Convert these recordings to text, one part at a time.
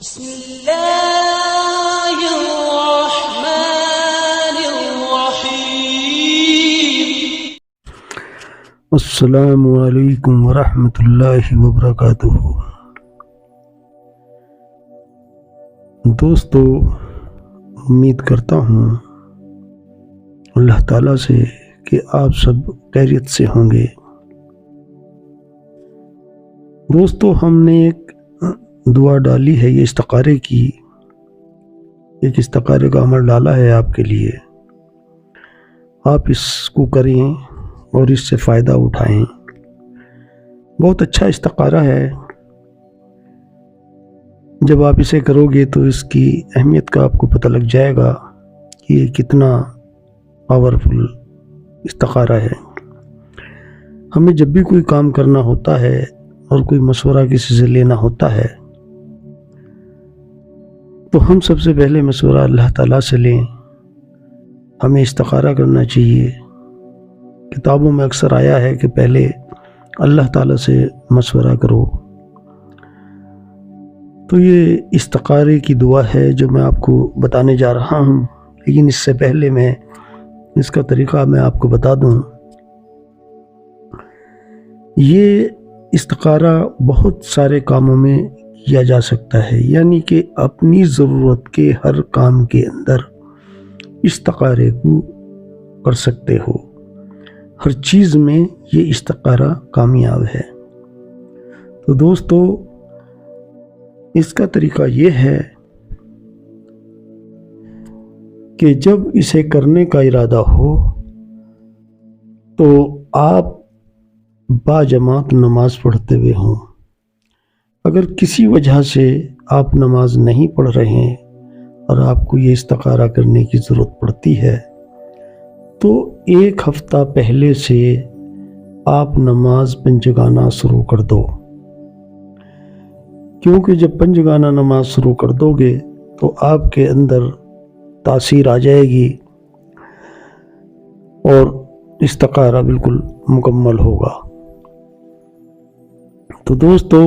بسم اللہ الرحمن الرحیم۔ السلام علیکم ورحمۃ اللہ وبرکاتہ۔ دوستو، امید کرتا ہوں اللہ تعالیٰ سے کہ آپ سب خیریت سے ہوں گے۔ دوستو، ہم نے ایک دعا ڈالی ہے، یہ استخارے کی ایک استخارے کا عمل ڈالا ہے آپ کے لیے۔ آپ اس کو کریں اور اس سے فائدہ اٹھائیں۔ بہت اچھا استخارہ ہے، جب آپ اسے کرو گے تو اس کی اہمیت کا آپ کو پتہ لگ جائے گا کہ یہ کتنا پاورفل استخارہ ہے۔ ہمیں جب بھی کوئی کام کرنا ہوتا ہے اور کوئی مشورہ کسی سے لینا ہوتا ہے تو ہم سب سے پہلے مشورہ اللہ تعالیٰ سے لیں۔ ہمیں استخارہ کرنا چاہیے۔ کتابوں میں اکثر آیا ہے کہ پہلے اللہ تعالیٰ سے مشورہ کرو۔ تو یہ استخارے کی دعا ہے جو میں آپ کو بتانے جا رہا ہوں، لیکن اس سے پہلے میں اس کا طریقہ میں آپ کو بتا دوں۔ یہ استخارہ بہت سارے کاموں میں کیا جا سکتا ہے، یعنی کہ اپنی ضرورت کے ہر کام کے اندر استخارے کو کر سکتے ہو۔ ہر چیز میں یہ استخارہ کامیاب ہے۔ تو دوستو، اس کا طریقہ یہ ہے کہ جب اسے کرنے کا ارادہ ہو تو آپ باجماعت نماز پڑھتے ہوئے ہوں۔ اگر کسی وجہ سے آپ نماز نہیں پڑھ رہے ہیں اور آپ کو یہ استخارہ کرنے کی ضرورت پڑتی ہے تو ایک ہفتہ پہلے سے آپ نماز پنجگانہ شروع کر دو، کیونکہ جب پنجگانہ نماز شروع کر دو گے تو آپ کے اندر تاثیر آ جائے گی اور استخارہ بالکل مکمل ہوگا۔ تو دوستو،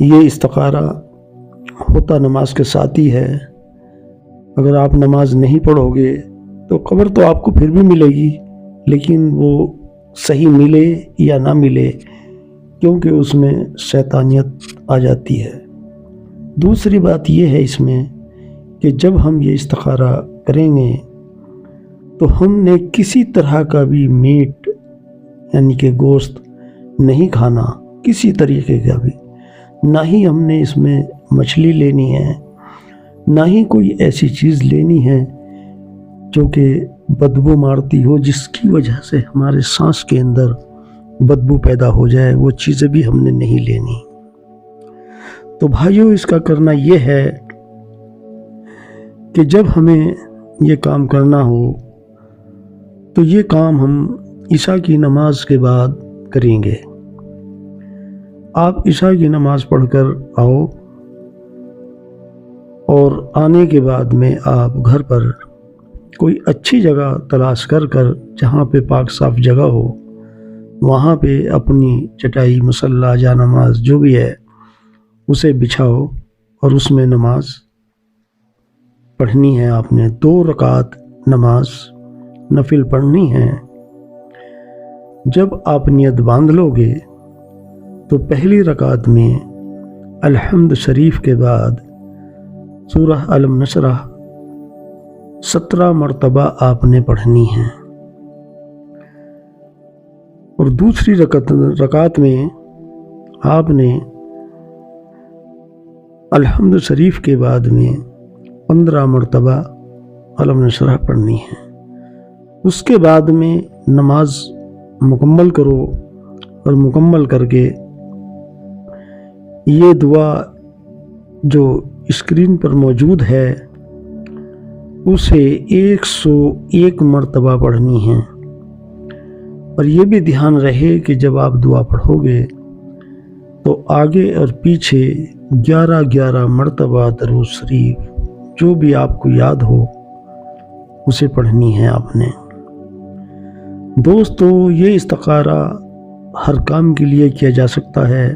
یہ استخارہ ہوتا نماز کے ساتھ ہی ہے۔ اگر آپ نماز نہیں پڑھو گے تو خبر تو آپ کو پھر بھی ملے گی، لیکن وہ صحیح ملے یا نہ ملے، کیونکہ اس میں شیطانیت آ جاتی ہے۔ دوسری بات یہ ہے اس میں کہ جب ہم یہ استخارہ کریں گے تو ہم نے کسی طرح کا بھی میٹ یعنی کہ گوشت نہیں کھانا، کسی طریقے کا بھی، نہ ہی ہم نے اس میں مچھلی لینی ہے، نہ ہی کوئی ایسی چیز لینی ہے جو کہ بدبو مارتی ہو، جس کی وجہ سے ہمارے سانس کے اندر بدبو پیدا ہو جائے۔ وہ چیزیں بھی ہم نے نہیں لینی۔ تو بھائیو، اس کا کرنا یہ ہے کہ جب ہمیں یہ کام کرنا ہو تو یہ کام ہم عشاء کی نماز کے بعد کریں گے۔ آپ عشاء کی نماز پڑھ کر آؤ اور آنے کے بعد میں آپ گھر پر کوئی اچھی جگہ تلاش کر جہاں پہ پاک صاف جگہ ہو، وہاں پہ اپنی چٹائی، مصلی، جا نماز جو بھی ہے اسے بچھاؤ اور اس میں نماز پڑھنی ہے۔ آپ نے 2 رکعت نماز نفل پڑھنی ہے۔ جب آپ نیت باندھ لو گے تو پہلی رکعت میں الحمد شریف کے بعد سورہ علم نشرح 17 مرتبہ آپ نے پڑھنی ہے، اور دوسری رکعت میں آپ نے الحمد شریف کے بعد میں 15 مرتبہ علم نشرح پڑھنی ہے۔ اس کے بعد میں نماز مکمل کرو، اور مکمل کر کے یہ دعا جو اسکرین پر موجود ہے اسے 101 مرتبہ پڑھنی ہے۔ اور یہ بھی دھیان رہے کہ جب آپ دعا پڑھو گے تو آگے اور پیچھے 11 مرتبہ درود شریف جو بھی آپ کو یاد ہو اسے پڑھنی ہے آپ نے۔ دوستو، یہ استخارہ ہر کام کے لیے کیا جا سکتا ہے،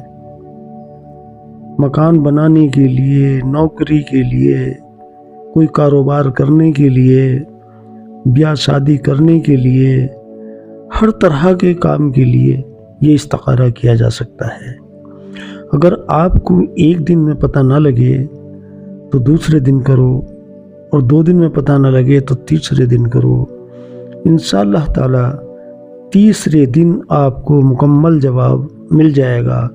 مکان بنانے کے لیے، نوکری کے لیے، کوئی کاروبار کرنے کے لیے، بیاہ شادی کرنے کے لیے، ہر طرح کے کام کے لیے یہ استخارہ کیا جا سکتا ہے۔ اگر آپ کو ایک دن میں پتہ نہ لگے تو دوسرے دن کرو، اور 2 دن میں پتہ نہ لگے تو تیسرے دن کرو۔ انشاءاللہ تعالی تیسرے دن آپ کو مکمل جواب مل جائے گا۔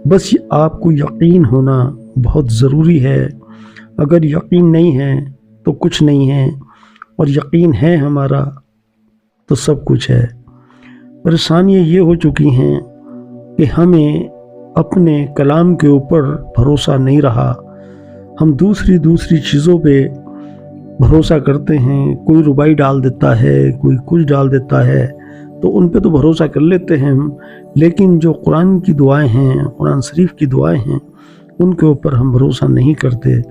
بس آپ کو یقین ہونا بہت ضروری ہے۔ اگر یقین نہیں ہے تو کچھ نہیں ہے، اور یقین ہے ہمارا تو سب کچھ ہے۔ پریشانیاں یہ ہو چکی ہیں کہ ہمیں اپنے کلام کے اوپر بھروسہ نہیں رہا، ہم دوسری چیزوں پہ بھروسہ کرتے ہیں۔ کوئی ربائی ڈال دیتا ہے، کوئی کچھ ڈال دیتا ہے، تو ان پہ تو بھروسہ کر لیتے ہیں ہم، لیکن جو قرآن کی دعائیں ہیں، قرآن شریف کی دعائیں ہیں، ان کے اوپر ہم بھروسہ نہیں کرتے۔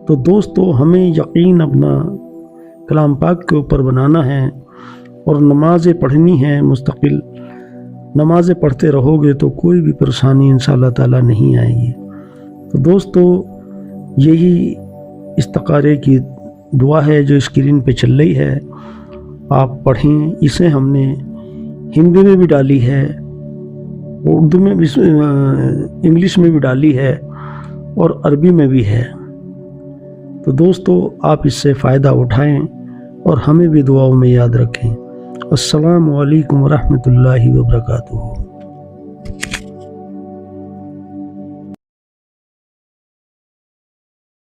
تو دوستو، ہمیں یقین اپنا کلام پاک کے اوپر بنانا ہے، اور نمازیں پڑھنی ہے مستقل۔ نمازیں پڑھتے رہو گے تو کوئی بھی پریشانی انشاءاللہ تعالی نہیں آئے گی۔ تو دوستو، یہی استخارے کی دعا ہے جو اسکرین پہ چل رہی ہے، آپ پڑھیں۔ اسے ہم نے ہندی میں بھی ڈالی ہے، اردو میں بھی، انگلش میں بھی ڈالی ہے، اور عربی میں بھی ہے۔ تو دوستو، آپ اس سے فائدہ اٹھائیں اور ہمیں بھی دعاؤں میں یاد رکھیں۔ السلام علیکم ورحمۃ اللہ وبرکاتہ۔